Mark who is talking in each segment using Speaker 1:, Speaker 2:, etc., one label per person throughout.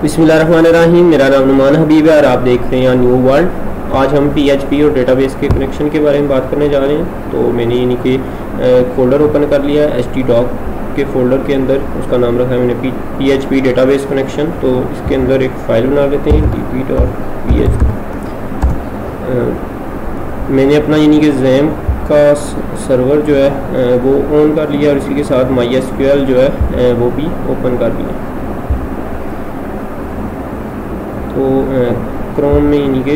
Speaker 1: बिस्मिल्लाहिर्रहमानिर्रहीम। मेरा नाम नुमान हबीब है और आप देख रहे हैं न्यू वर्ल्ड। आज हम PHP और डेटाबेस के कनेक्शन के बारे में बात करने जा रहे हैं। तो मैंने यानी कि फ़ोल्डर ओपन कर लिया है htdoc के फ़ोल्डर के अंदर। उसका नाम रखा है मैंने PHP डेटाबेस कनेक्शन। तो इसके अंदर एक फ़ाइल बना लेते हैं db.php। मैंने अपना यानी कि जैम का सर्वर जो है वो ऑन कर लिया और इसी के साथ MySQL जो है वो भी ओपन कर लिया। तो क्रोम में यानी कि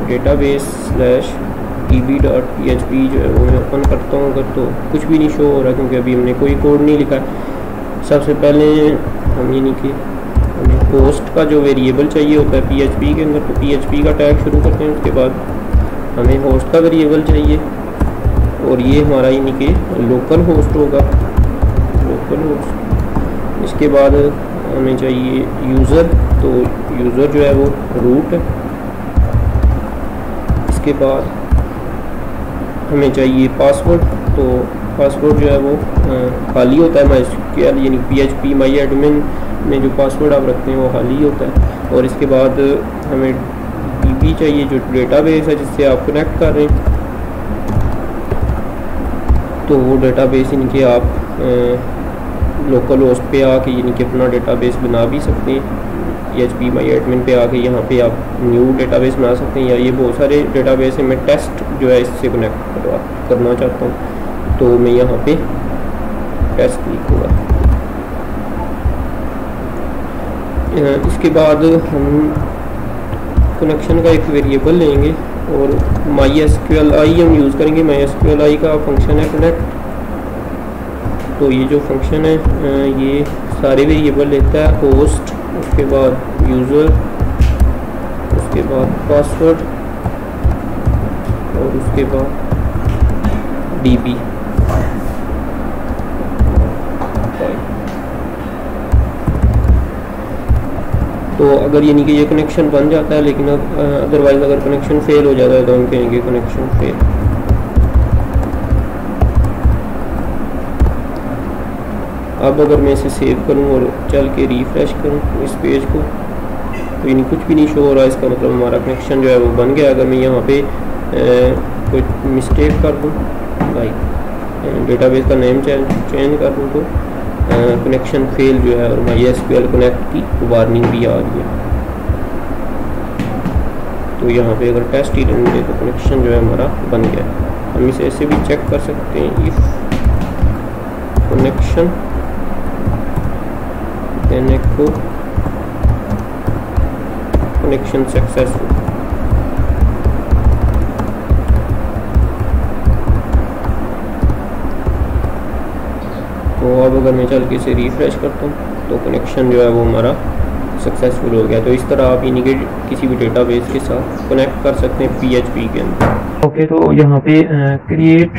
Speaker 1: database/db.php जो है वो मैं ओपन करता हूँ। अगर तो कुछ भी नहीं शो हो रहा क्योंकि अभी हमने कोई कोड नहीं लिखा। सबसे पहले हम यानी कि हमें होस्ट का जो वेरिएबल चाहिए होता है PHP के अंदर, तो PHP का टैग शुरू करते हैं। उसके बाद हमें होस्ट का वेरिएबल चाहिए और ये हमारा यानी कि लोकल होस्ट होगा, लोकल होस्ट। इसके बाद हमें चाहिए यूज़र, तो यूज़र जो है वो रूट है। इसके बाद हमें चाहिए पासवर्ड, तो पासवर्ड जो है वो खाली होता है MySQL यानी PHP MyAdmin में जो पासवर्ड आप रखते हैं वो खाली होता है। और इसके बाद हमें DB चाहिए जो डेटाबेस है जिससे आप कनेक्ट कर रहे हैं। तो वो डेटाबेस इनके आप लोकल होस्ट पे आके यानी कि अपना डेटाबेस बना भी सकते हैं। PHP MyAdmin पे आके यहाँ पे आप न्यू डेटाबेस बना सकते हैं, या ये बहुत सारे डेटाबेस है। मैं टेस्ट जो है इससे कनेक्ट करना चाहता हूँ, तो मैं यहाँ पे टेस्ट लिखूँगा। इसके बाद हम कनेक्शन का एक वेरिएबल लेंगे और MySQLi हम यूज़ करेंगे। MySQLi का फंक्शन है कनेक्ट। तो ये जो फंक्शन है ये सारे वेरिएबल लेता है, होस्ट, उसके बाद यूज़र, उसके बाद पासवर्ड और उसके बाद DB। तो अगर यानी कि ये कनेक्शन बन जाता है, लेकिन अदरवाइज़ अगर कनेक्शन फेल हो जाता है तो हम कहेंगे कनेक्शन फेल। अब अगर मैं इसे सेव करूं और चल के रिफ़्रेश करूं इस पेज को, तो यानी कुछ भी नहीं शो हो रहा। इसका मतलब हमारा कनेक्शन जो है वो बन गया। अगर मैं यहाँ पे कोई मिस्टेक कर दूं, लाइक डेटाबेस का नेम चेंज कर दूं, तो कनेक्शन फेल जो है और MySQL कनेक्ट की वार्निंग भी आ रही है। तो यहाँ पे अगर टेस्ट ही रन दे तो कनेक्शन जो है हमारा बन गया। हम इसे ऐसे भी चेक कर सकते हैं, if connection then echo connection successful. तो अब अगर मैं चल के इसे रिफ़्रेश करता हूँ तो कनेक्शन जो है वो हमारा सक्सेसफुल हो गया। तो इस तरह आप यानी कि किसी भी डेटाबेस के साथ कनेक्ट कर सकते हैं PHP के अंदर। ओके, तो यहाँ पे क्रिएट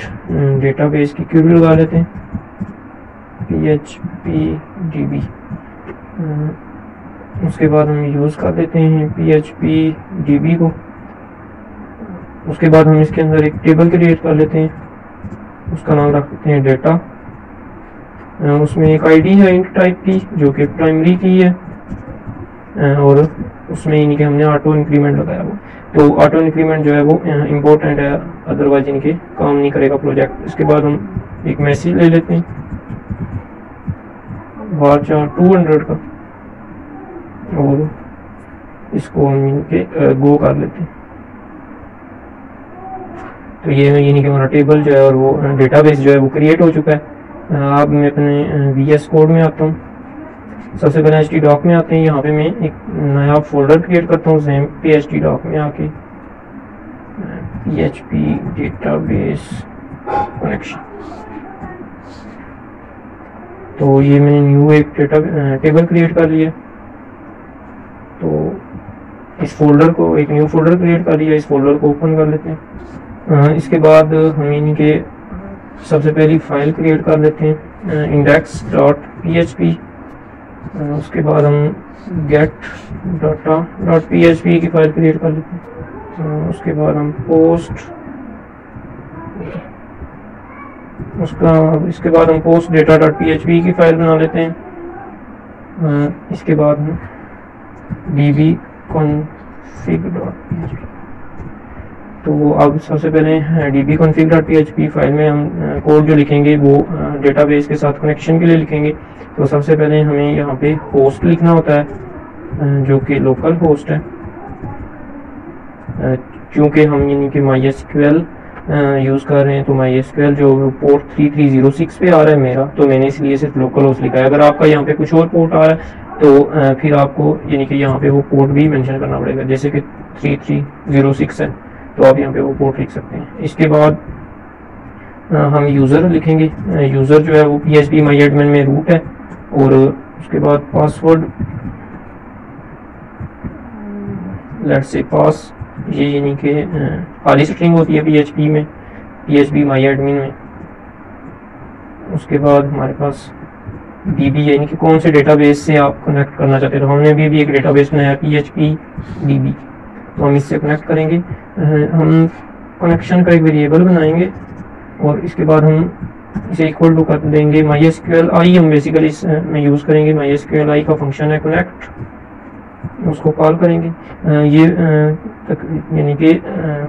Speaker 1: डेटाबेस की क्वेरी लगा लेते हैं, PHPDB। उसके बाद हम यूज़ कर देते हैं PHPDB को। उसके बाद हम इसके अंदर एक टेबल क्रिएट कर लेते हैं, उसका नाम रख देते हैं डेटा। उसमें एक ID है इंट टाइप की जो कि प्राइमरी की है, और उसमें इनके हमने ऑटो इंक्रीमेंट लगाया हुआ। तो ऑटो इंक्रीमेंट जो है वो इम्पोर्टेंट है, अदरवाइज इनके काम नहीं करेगा प्रोजेक्ट। इसके बाद हम एक मैसेज ले लेते हैं varchar 200 का, और इसको हम इनके गो कर लेते हैं। तो ये यानी कि हमारा टेबल जो है और वो डेटाबेस जो है वो क्रिएट हो चुका है। अब मैं अपने VS कोड में आता हूँ। सबसे पहले htdoc में आते हैं। यहाँ पे मैं एक नया फोल्डर क्रिएट करता हूँ सेम htdoc में आके, PHP डेटाबेस कनेक्शन। तो ये मैंने न्यू एक टेबल क्रिएट कर लिया। तो इस फोल्डर को एक न्यू फोल्डर क्रिएट कर लिया, इस फोल्डर को ओपन कर लेते हैं। इसके बाद हम इनके सबसे पहली फाइल क्रिएट कर लेते हैं index.php। उसके बाद हम get.data.php की फाइल क्रिएट कर लेते हैं। उसके बाद हम इसके बाद हम post data.php की फाइल बना लेते हैं। इसके बाद हम db config.php। तो अब सबसे पहले dbconfig.php फाइल में हम कोड जो लिखेंगे वो डेटाबेस के साथ कनेक्शन के लिए लिखेंगे। तो सबसे पहले हमें यहाँ पे होस्ट लिखना होता है, जो कि लोकल होस्ट है। क्योंकि हम यानी कि MySQL यूज़ कर रहे हैं, तो MySQL जो पोर्ट 3306 पे आ रहा है मेरा, तो मैंने इसलिए सिर्फ लोकल होस्ट लिखा है। अगर आपका यहाँ पे कुछ और पोर्ट आ रहा है तो फिर आपको यानी कि यहाँ पे वो पोर्ट भी मेंशन करना पड़ेगा, जैसे कि 3306 है तो आप यहाँ पे वो पोर्ट लिख सकते हैं। इसके बाद हम यूज़र लिखेंगे। यूज़र जो है वो PHP MyAdmin में रूट है, और उसके बाद पासवर्ड लेट्स से पास, ये यानी कि खाली स्ट्रिंग होती है PHP में, PHP MyAdmin में। उसके बाद हमारे पास DB यानी कि कौन से डेटाबेस से आप कनेक्ट करना चाहते हैं। तो हमने भी एक डेटाबेस बनाया PHP DB, तो हम इससे कनेक्ट करेंगे। हम कनेक्शन का एक वेरिएबल बनाएंगे और इसके बाद हम इसे इक्वल टू कर देंगे MySQL i। हम बेसिकली इसमें यूज़ करेंगे MySQL i का फंक्शन है कनेक्ट, उसको कॉल करेंगे। ये यानी कि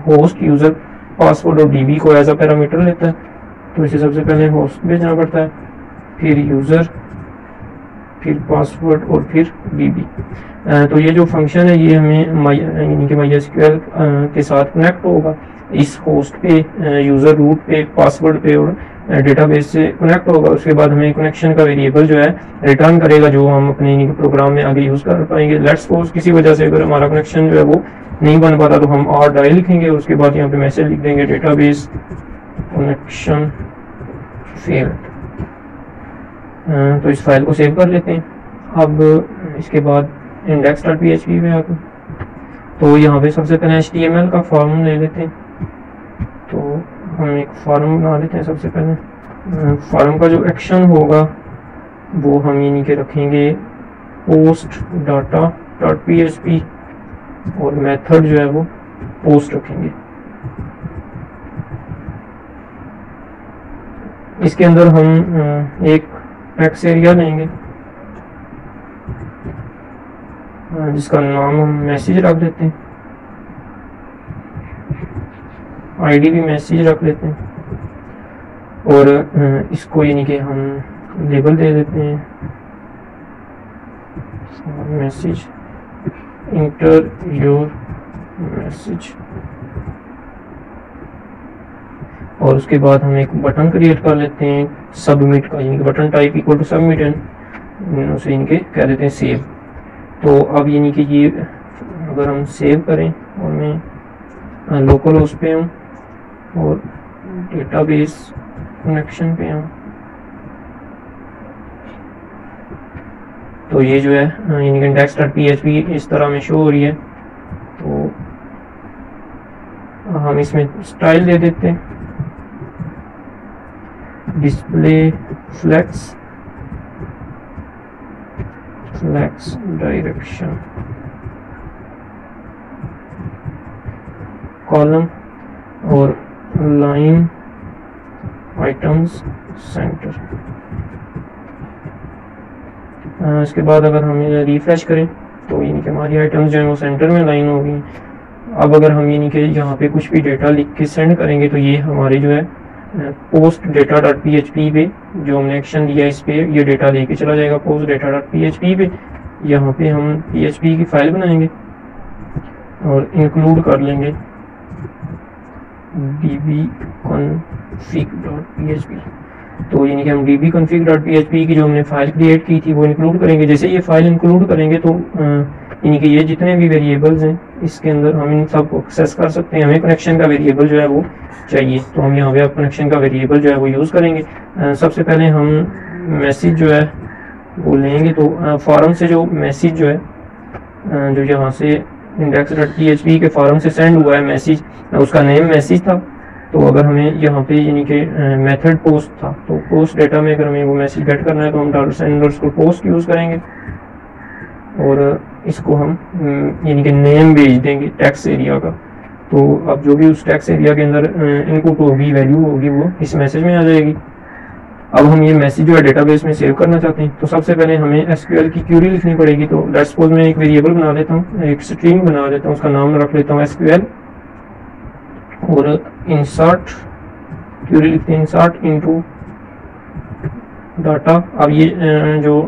Speaker 1: होस्ट, यूज़र, पासवर्ड और DB को एज अ पैरामीटर लेता है। तो इसे सबसे पहले होस्ट भेजना पड़ता है, फिर यूज़र, फिर पासवर्ड और फिर DB। तो ये जो फंक्शन है ये हमें यानी कि MySQL के साथ कनेक्ट होगा, इस होस्ट पे, यूज़र रूट पे, पासवर्ड पे और डेटाबेस से कनेक्ट होगा। उसके बाद हमें कनेक्शन का वेरिएबल जो है रिटर्न करेगा, जो हम अपने प्रोग्राम में आगे यूज़ कर पाएंगे। लेट्स सपोज किसी वजह से अगर हमारा कनेक्शन जो है वो नहीं बन पाता तो हम r लिखेंगे, उसके बाद यहाँ पे मैसेज लिख देंगे डेटाबेस कनेक्शन फेल्ड। तो इस फाइल को सेव कर लेते हैं। अब इसके बाद index.php में आते हैं, तो यहाँ पे सबसे पहले HTML का फॉर्म ले लेते हैं। तो हम एक फॉर्म बना लेते हैं। सबसे पहले फॉर्म का जो एक्शन होगा वो हम यानी कि रखेंगे पोस्ट data.php और मेथड जो है वो पोस्ट रखेंगे। इसके अंदर हम एक टेक्स्ट एरिया लेंगे जिसका नाम हम मैसेज रख देते हैं, आईडी भी मैसेज रख लेते हैं, और इसको यानी कि हम लेबल दे देते हैं मैसेज, इंटर योर मैसेज। और उसके बाद हम एक बटन क्रिएट कर लेते हैं सबमिट का, यानी कि button type equal to submit and उसे इनके कह देते हैं सेव। तो अब यानी कि ये अगर हम सेव करें और मैं लोकल होस्ट पे हूँ और डेटाबेस कनेक्शन पे हूँ, तो ये जो है यानी कि index.php इस तरह में शो हो रही है। तो हम इसमें स्टाइल दे देते हैं डिस्प्ले फ्लेक्स डायरेक्शन कॉलम और लाइन आइटम्स सेंटर। इसके बाद अगर हम रिफ्रेश करें तो यानी कि हमारी आइटम्स जो है वो सेंटर में लाइन हो गई। अब अगर हम यानी कि यहाँ पे कुछ भी डेटा लिख के सेंड करेंगे तो ये हमारे जो है पोस्ट data.php पे जो हमने एक्शन दिया इस पे ये डेटा लेके चला जाएगा पोस्ट data.php पे। यहाँ पे हम PHP की फाइल बनाएंगे और इंक्लूड कर लेंगे dbconfig.php। तो यानी कि हम dbconfig.php की जो हमने फाइल क्रिएट की थी वो इंक्लूड करेंगे। जैसे ये फाइल इंक्लूड करेंगे तो यानी कि ये जितने भी वेरिएबल्स हैं इसके अंदर हम इन सब को एक्सेस कर सकते हैं। हमें कनेक्शन का वेरिएबल जो है वो चाहिए, तो हम यहाँ पे अब कनेक्शन का वेरिएबल जो है वो यूज़ करेंगे। सबसे पहले हम मैसेज जो है वो लेंगे। तो फॉर्म से जो मैसेज जो है जो यहाँ से index.php के फॉर्म से सेंड हुआ है मैसेज, उसका नेम मैसेज था। तो अगर हमें यहाँ पे यानी कि मेथड पोस्ट था, तो पोस्ट डेटा में अगर हमें वो मैसेज गेट करना है तो हम $पोस्ट यूज़ करेंगे और इसको हम यानी कि नेम भेज देंगे टेक्स्ट एरिया का। तो अब जो भी उस टेक्स्ट एरिया के अंदर इनपुट होगी, वैल्यू होगी, वो इस मैसेज में आ जाएगी। अब हम ये मैसेज जो है डेटाबेस में सेव करना चाहते हैं, तो सबसे पहले हमें एसक्यूएल की क्यूरी लिखनी पड़ेगी। तो लेट्स सपोज मैं एक वेरिएबल बना लेता हूँ, एक स्ट्रिंग बना लेता हूँ, उसका नाम रख लेता हूँ एसक्यूएल, और इंसर्ट क्यूरी लिखते हैं, इंसर्ट इनटू डाटा। अब ये जो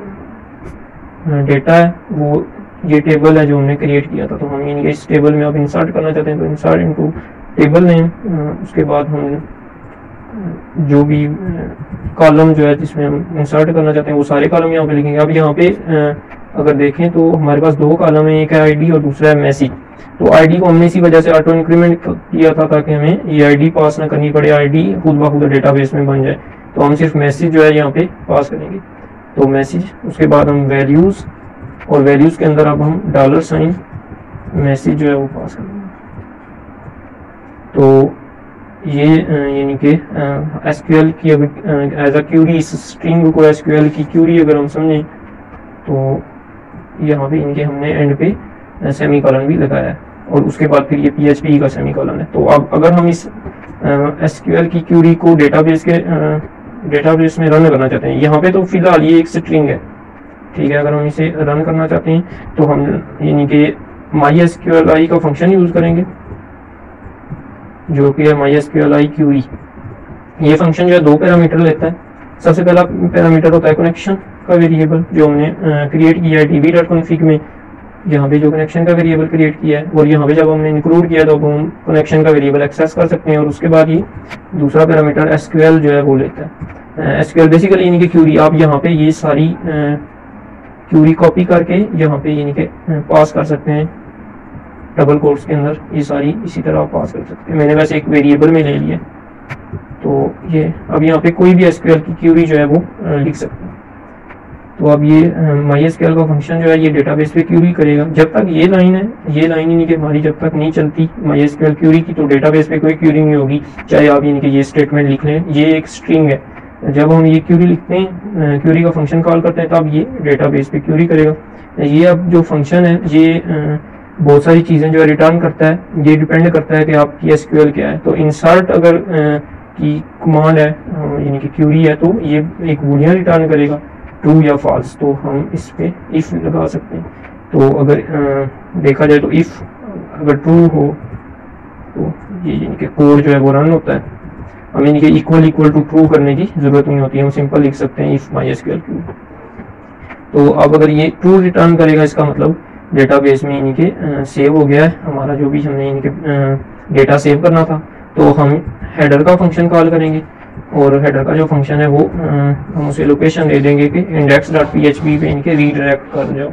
Speaker 1: डेटा है वो ये टेबल है जो हमने क्रिएट किया था, तो हम इस टेबल में अब इंसर्ट करना चाहते हैं, तो इंसर्ट इनटू टेबल नेम। उसके बाद हम जो भी कॉलम जो है जिसमें हम इंसर्ट करना चाहते हैं वो सारे कॉलम यहाँ पे लिखेंगे। अब यहाँ पे अगर देखें तो हमारे पास दो कॉलम है, एक है आईडी और दूसरा है मैसेज। तो आईडी को हमने इसी वजह से ऑटो इंक्रीमेंट किया था ताकि हमें ये आईडी पास ना करनी पड़े, आईडी खुद ब खुद डेटाबेस में बन जाए। तो हम सिर्फ मैसेज जो है यहाँ पे पास करेंगे, तो मैसेज। उसके बाद हम वैल्यूज, और वैल्यूज के अंदर अब हम $, मैसेज जो है वो पास करेंगे। तो ये यानी कि एसक्यूएल की एज अ क्यूरी, इस स्ट्रिंग को एसक्यूएल की क्यूरी अगर हम समझें तो यहाँ पे इनके हमने एंड पे सेमीकोलन भी लगाया है, और उसके बाद फिर ये PHP का सेमीकोलन है। तो अब अगर हम इस एसक्यूएल की क्यूरी को डेटाबेस में रन करना चाहते हैं, यहाँ पे तो फिलहाल ये एक स्ट्रिंग है, ठीक है। अगर हम इसे रन करना चाहते हैं तो हम यानी कि MySQLi का फंक्शन यूज करेंगे, जो कि है MySQLi क्यूरी। ये फंक्शन जो है 2 पैरामीटर लेता है। सबसे पहला पैरामीटर होता है कनेक्शन का वेरिएबल, जो हमने क्रिएट किया है db.config में, यहाँ पे जो कनेक्शन का वेरिएबल क्रिएट किया है, और यहाँ पे जब हमने इंक्लूड किया तो हम कनेक्शन का वेरिएबल एक्सेस कर सकते हैं। और उसके बाद ये दूसरा पैरामीटर एसक्यूएल जो है वो लेता है। एसक्यूएल बेसिकली यानी कि क्यूरी। आप यहाँ पे ये सारी क्यूरी कॉपी करके यहाँ पे यानी कि पास कर सकते हैं, डबल कोट्स के अंदर ये सारी इसी तरह पास कर सकते हैं। मैंने वैसे एक वेरिएबल में ले लिया, तो ये अब यहाँ पे कोई भी एसक्यूएल की क्यूरी जो है वो लिख सकते हैं। तो अब ये MySQL का फंक्शन जो है ये डेटाबेस पे क्यूरी करेगा। जब तक ये लाइन है, ये लाइन यानी कि हमारी जब तक नहीं चलती MySQL क्यूरी की, तो डेटाबेस पे कोई क्यूरी नहीं होगी, चाहे आप यानी कि ये स्टेटमेंट लिख लें। ये एक स्ट्रिंग है, जब हम ये क्यूरी लिखते हैं, क्यूरी का फंक्शन कॉल करते हैं, तब ये डेटाबेस पे क्यूरी करेगा। ये अब जो फंक्शन है ये बहुत सारी चीज़ें जो है रिटर्न करता है, ये डिपेंड करता है कि आपकी एसक्यूएल क्या है। तो इंसर्ट अगर की कमांड है यानी कि क्यूरी है, तो ये एक बूलियन रिटर्न करेगा, ट्रू या फॉल्स। तो हम इस पे इफ लगा सकते हैं। तो अगर देखा जाए तो इफ अगर ट्रू हो तो ये यानी कि कोड जो है वो रन होता है। हमें यानी कि इक्वल टू ट्रू करने की जरूरत नहीं होती है, हम सिंपल लिख सकते हैं इफ MySQL क्यू। तो अब अगर ये ट्रू रिटर्न करेगा, इसका मतलब डेटाबेस में यानी कि सेव हो गया है हमारा जो भी हमने यानी कि डेटा सेव करना था। तो हम हेडर का फंक्शन कॉल करेंगे, और हेडर का जो फंक्शन है वो हम उसे लोकेशन दे देंगे कि index.php पे इनके रीडायरेक्ट कर जाओ,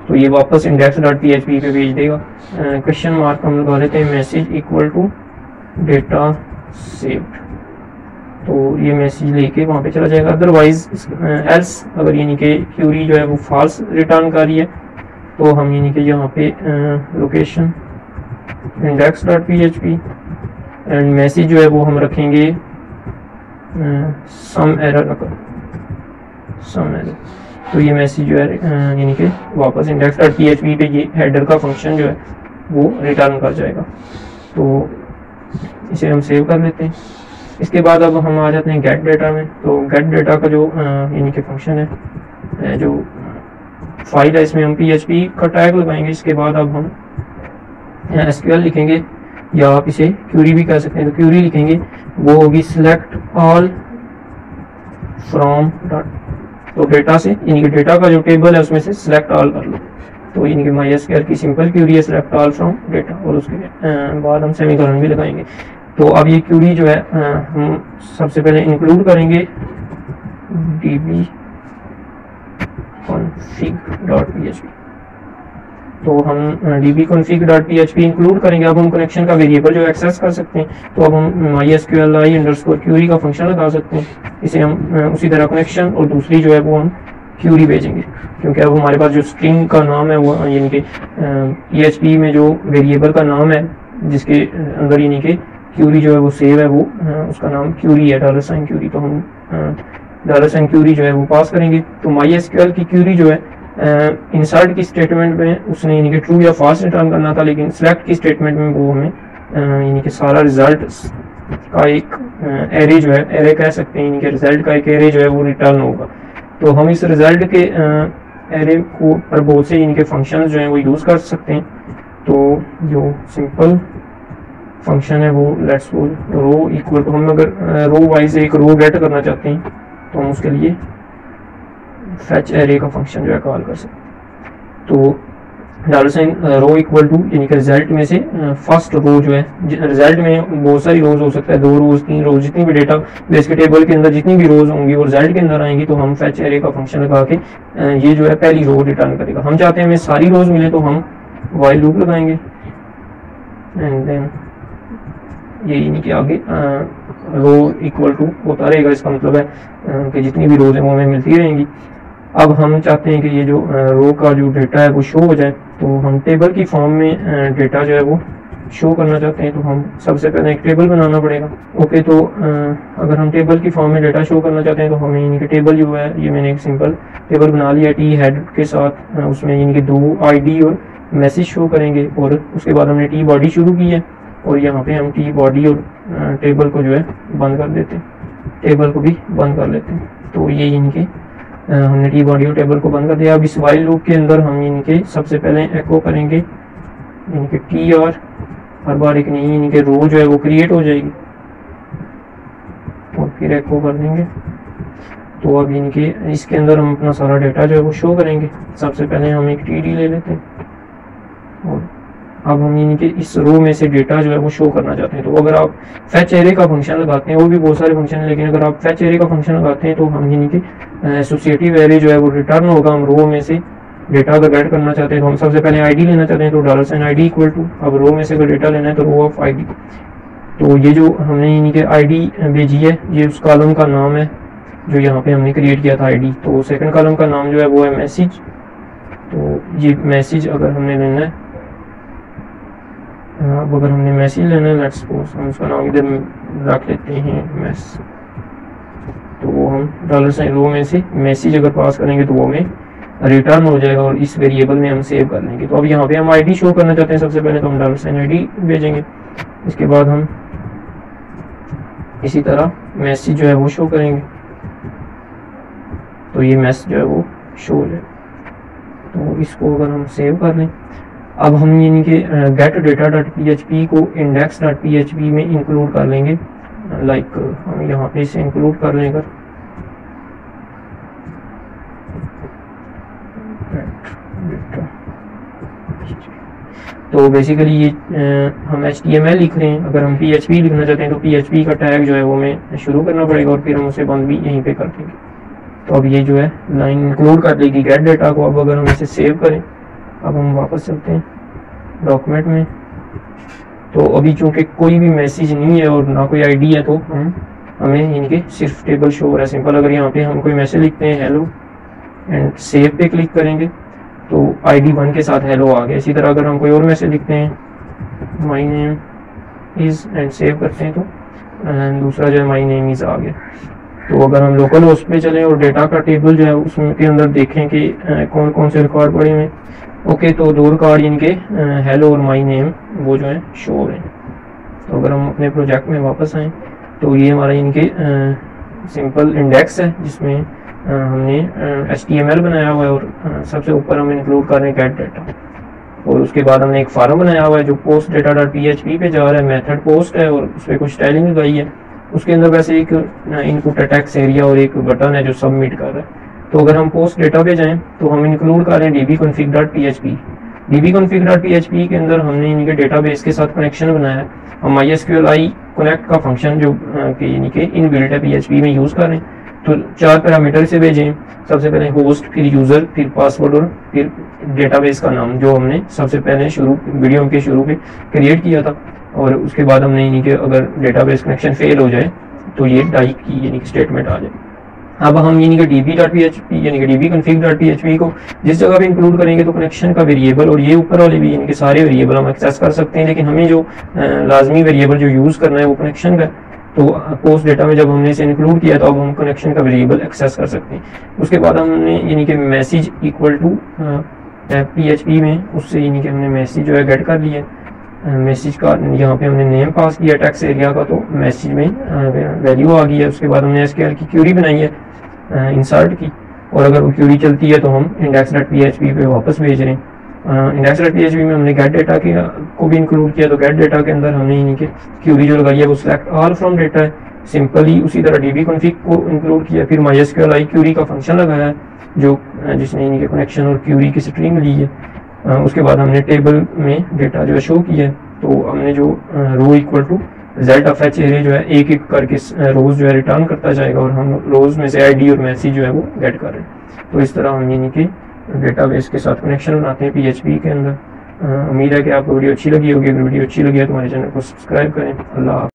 Speaker 1: तो ये वापस index.php पे भेज देगा। क्वेश्चन मार्क हम लगा लेते हैं, message equal to data saved, तो ये मैसेज लेके वहाँ पे चला जाएगा। अदरवाइज एल्स अगर यानी कि क्यूरी जो है वो फॉल्स रिटर्न कर रही है, तो हम यानी कि यहाँ पे लोकेशन index.php एंड मैसेज जो है वो हम रखेंगे सम एरर, तो ये मैसेज जो है यानी कि वापस index.php पे ये हेडर का फंक्शन जो है वो रिटर्न कर जाएगा। तो इसे हम सेव कर लेते हैं। इसके बाद अब हम आ जाते हैं गेट डेटा में। तो गेट डेटा का जो यानी कि फंक्शन है, जो फाइल है, इसमें हम PHP का टैग लगाएंगे। इसके बाद अब हम SQL लिखेंगे, या आप इसे क्यूरी भी कह सकते हैं। तो क्यूरी लिखेंगे, वो होगी सिलेक्ट ऑल फ्रॉम डॉट, तो डेटा से यानी कि डेटा का जो टेबल है उसमें से सिलेक्ट ऑल कर लो। तो यानी कि MySQL की सिंपल क्यूरी है सिलेक्ट ऑल फ्रॉम डेटा, और उसके बाद हम सेमीकोलन भी लगाएंगे। तो अब ये क्यूरी जो है हम सबसे पहले इंक्लूड करेंगे dbconfig.php, तो हम dbconfig.php इंक्लूड करेंगे। अब हम कनेक्शन का वेरिएबल जो एक्सेस कर सकते हैं, तो अब हम MySQLi_query का फंक्शन लगा सकते हैं। इसे हम उसी तरह कनेक्शन, और दूसरी जो है वो हम क्यूरी भेजेंगे, क्योंकि अब हमारे पास जो स्ट्रिंग का नाम है वो यानी कि PHP में जो वेरिएबल का नाम है जिसके अंदर यानी कि क्यूरी जो है वो सेव है, वो उसका नाम क्यूरी है, $क्यूरी। तो हम $क्यूरी जो है वो पास करेंगे। तो MySQL की क्यूरी जो है इंसर्ट की स्टेटमेंट में उसने यानी कि ट्रू या फॉल्स रिटर्न करना था, लेकिन सिलेक्ट की स्टेटमेंट में वो हमें यानी कि सारा रिजल्ट का एक एरे जो है, एरे कह सकते हैं, यानी कि रिजल्ट का एक एरे जो है वो रिटर्न होगा। तो हम इस रिजल्ट के एरे को पर बहुत से इनके फंक्शन जो हैं वो यूज़ कर सकते हैं। तो जो सिंपल फंक्शन है वो let's suppose row equal to, हम अगर रो वाइज एक रो गेट करना चाहते हैं तो हम उसके लिए फैच एरे का फंक्शन जो है कॉल कर सकते हैं। तो dollar sign row equal to यानी कि रिजल्ट में से फर्स्ट रो जो है, रिजल्ट में बहुत सारी रोज हो सकता है, 2 रोज 3 रोज, जितनी भी डेटा बेस के टेबल के अंदर जितनी भी रोज होंगी वो रिजल्ट के अंदर आएंगी। तो हम फैच एरे का फंक्शन लगा के ये जो है पहली रो रिटर्न करेगा। हम चाहते हैं हमें सारी रोज मिले तो हम वाइल लूप लगाएंगे एंड देन ये यानी कि आगे रो इक्वल टू होता रहेगा। इसका मतलब है कि जितनी भी रोज है वो हमें मिलती रहेंगी। अब हम चाहते हैं कि ये जो रो का जो डेटा है वो शो हो जाए, तो हम टेबल की फॉर्म में डेटा जो है वो शो करना चाहते हैं। तो हम सबसे पहले एक टेबल बनाना पड़ेगा। ओके, तो अगर हम टेबल की फॉर्म में डेटा शो करना चाहते हैं तो हमें यानी कि टेबल जो है, ये मैंने एक सिंपल टेबल बना लिया टी हेड के साथ, उसमें यानी कि 2 ID और मैसेज शो करेंगे। और उसके बाद हमने टी बॉडी शुरू की है और यहाँ पे हम टी बॉडी और टेबल को जो है बंद कर देते हैं, टेबल को भी बंद कर लेते हैं। तो ये यानी कि हमने टी बॉडी और टेबल को बंद कर दिया। अब इस वाइल लूप के अंदर हम यानी कि सबसे पहले एको करेंगे यानी कि टी आर, हर बार एक नई यानी कि रो जो है वो क्रिएट हो जाएगी और फिर एको कर देंगे। तो अब यानी कि इसके अंदर हम अपना सारा डेटा जो है वो शो करेंगे। सबसे पहले हम एक TD ले लेते हैं और अब हम यानी कि इस रो में से डेटा जो है वो शो करना चाहते हैं। तो अगर आप फैच एरे का फंक्शन लगाते हैं, वो भी बहुत सारे फंक्शन है, लेकिन अगर आप फैच एरे का फंक्शन लगाते हैं तो हम यानी कि एसोसिएटिव एरे जो है वो रिटर्न होगा। हम रो में से डेटा अगर ऐड करना चाहते हैं तो हम सबसे पहले ID लेना चाहते हैं, तो dollar sign ID equal to, अब रो में से अगर डेटा लेना है तो रो ऑफ ID। तो ये जो हमने यानी कि ID भेजी है ये उस कॉलम का नाम है जो यहाँ पे हमने क्रिएट किया था ID। तो सेकंड कॉलम का नाम जो है वो है मैसेज। तो ये मैसेज अगर हमने लेना है, अब अगर हमने मैसेज लेना है, लेट्स सपोज हम उसका नाम इधर रख लेते हैं मैस। तो हम डॉलर साइन रो में से मैसेज अगर पास करेंगे तो वो हमें रिटर्न हो जाएगा और इस वेरिएबल में हम सेव कर लेंगे। तो अब यहाँ पे हम ID शो करना चाहते हैं, सबसे पहले तो हम डॉलर साइन ID भेजेंगे, इसके बाद हम इसी तरह मैसेज जो है वो शो करेंगे। तो ये मैसेज जो है वो शो हो जाए। तो इसको अगर हम सेव कर लें, अब हम यानी कि गेट डेटा डॉट PHP को इंडेक्स डॉट PHP में इंक्लूड कर लेंगे। लाइक हम यहाँ पे इसे इंक्लूड कर लेंगे। तो बेसिकली ये हम HTML लिख रहे हैं, अगर हम PHP लिखना चाहते हैं तो PHP का टैग जो है वो हमें शुरू करना पड़ेगा और फिर हम उसे बंद भी यहीं पे कर देंगे। तो अब ये जो है लाइन इंक्लूड कर देगी गेट डेटा को। अब अगर हम इसे सेव करें, अब हम वापस चलते हैं डॉक्यूमेंट में। तो अभी चूंकि कोई भी मैसेज नहीं है और ना कोई ID है तो हमें यानी कि सिर्फ टेबल शो हो रहा है सिंपल। अगर यहाँ पे हम कोई मैसेज लिखते हैं हेलो एंड सेव पे क्लिक करेंगे तो ID 1 के साथ हेलो आ गया। इसी तरह अगर हम कोई और मैसेज लिखते हैं my name is and save करते हैं तो दूसरा जो है माई नेम इज़ आ गया। तो अगर हम लोकल होस्ट पे चलें और डेटा का टेबल जो है उसमें के अंदर देखें कि कौन कौन से रिकॉर्ड पड़े हुए हैं, ओके, तो 2 रिकॉर्ड यानी कि हेलो और माई नेम वो जो है शो हो रहे हैं। तो अगर हम अपने प्रोजेक्ट में वापस आएँ तो ये हमारा यानी कि सिंपल इंडेक्स है जिसमें हमने HTML बनाया हुआ है और सबसे ऊपर हम इंक्लूड कर रहे हैं गेट डेटा। और उसके बाद हमने एक फार्म बनाया हुआ है जो पोस्ट डेटा डॉट PHP पे जा रहा है, मेथड पोस्ट है और उस पर कुछ स्टाइलिंग लगाई है। उसके अंदर वैसे एक इनपुट टेक्स्ट एरिया और एक बटन है जो सबमिट कर रहा है। तो अगर हम पोस्ट डेटा पे जाएं तो हम इंक्लूड कर रहे हैं dbconfig.php। dbconfig.php के अंदर हमने इनके डेटाबेस के साथ कनेक्शन बनाया है। हम MySQLi कनेक्ट का फंक्शन जो कि यानी कि इनबिल्ट है PHP में यूज़ कर रहे हैं। तो 4 पैरामीटर से भेजें, सबसे पहले होस्ट, फिर यूज़र, फिर पासवर्ड और फिर डेटाबेस का नाम जो हमने सबसे पहले वीडियो के शुरू पे क्रिएट किया था। और उसके बाद हमने यानी कि अगर डेटाबेस कनेक्शन फेल हो जाए तो ये डाई की यानी कि स्टेटमेंट आ जाए। अब हम यानी कि db.php यानी कि dbconfig.php को जिस जगह पे इंक्लूड करेंगे तो कनेक्शन का वेरिएबल और ये ऊपर वाले भी यानी कि सारे वेरिएबल हम एक्सेस कर सकते हैं, लेकिन हमें जो लाजमी वेरिएबल जो यूज़ करना है वो कनेक्शन का। तो पोस्ट डेटा में जब हमने इसे इंक्लूड किया तो अब हम कनेक्शन का वेरिएबल एक्सेस कर सकते हैं। उसके बाद हमने यानी कि मैसेज इक्वल टू PHP में उससे यानी कि हमने मैसेज जो है गेट कर लिया मैसेज का यहाँ पे हमने नेम पास किया टेक्स्ट एरिया का, तो मैसेज में वैल्यू आ गई है। उसके बाद हमने एसक्यूएल की क्यूरी बनाई है इंसर्ट की, और अगर वो क्यूरी चलती है तो हम index.php पे वापस भेज रहे हैं। index.php में हमने गेट डेटा को भी इंक्लूड किया, तो गेट डेटा के अंदर हमने यानी कि क्यूरी जो लगाई है वो सिलेक्ट ऑल फ्रॉम डेटा है, सिंपली उसी तरह dbconfig को इंक्लूड किया। फिर mysql आई क्यूरी का फंक्शन लगाया है जो जिसने यानी कि कनेक्शन और क्यूरी की स्ट्रिंग ली है। उसके बाद हमने टेबल में डेटा जो है शो किया है, तो हमने जो रो इक्वल टू z(fh) एरे जो है एक एक करके रोज जो है रिटर्न करता जाएगा, और हम रोज में से आईडी और मैसेज जो है वो गेट कर रहे हैं। तो इस तरह हम यानी कि डेटाबेस के साथ कनेक्शन बनाते हैं PHP के अंदर। उम्मीद है कि आपको वीडियो अच्छी लगी होगी। अगर वीडियो अच्छी लगी है तो हमारे चैनल को सब्सक्राइब करें। अल्लाह।